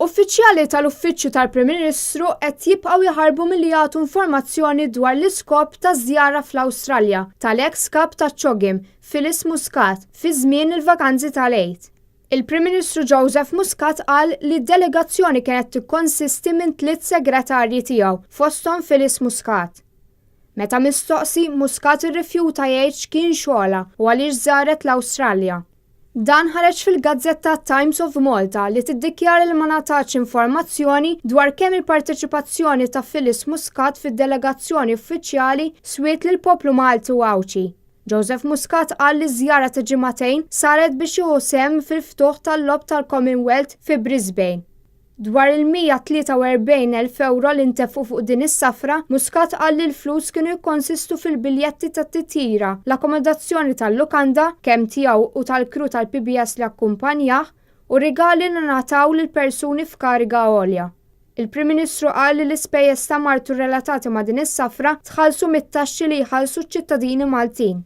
Uffiċjali tal-uffiċċju tal-Prim Ministru qed jibqgħu jaħarbu milli jagħtu informazzjoni dwar l-iskop taż-żjara fl-Awstralja tal-eks-Kap ta' CHOGM Phyllis Muscat fi żmien il-vaganzi tal-Għid. Il-Prim Ministru Phyllis Muscat qal li d-delegazzjoni kienet tikkonsisti minn 3 segretarji tiegħu fosthom Phyllis Muscat. Meta mistoqsi, Muscat irrifjuta jgħid x'kien xogħla u għaliex żaret l-Awstralja. Dan ħareġ fil-Gazzetta Times of Malta li tiddikjara li ma ngħatax informazzjoni dwar kemm il-parteċipazzjoni ta' Phyllis Muscat fid-delegazzjoni uffiċjali swiet lil poplu Malti u Għawċi. Phyllis Muscat qal li żjara ta' ġimagħtejn saret biex jieħu sehem fil-ftuħ tal-logħob tal-Commonwealth fi Brisbane. Dwar il-143,000 euro li ntefqu fuq din is-safra, Muscat qal li l-flus kienu jikkonsistu fil-biljetti tat-titjira, l-akkomodazzjoni tal-lukanda kemm tiegħu u tal-kru tal-PBS li akkumpanjah u rigali li ngħataw lil persuni f'kariga għolja. Il-Prim Ministru qal li l-ispejjeż ta' martu relatati ma' din is-safra tħallsu mit-taxxi li jħallsu ċ-ċittadini Maltin.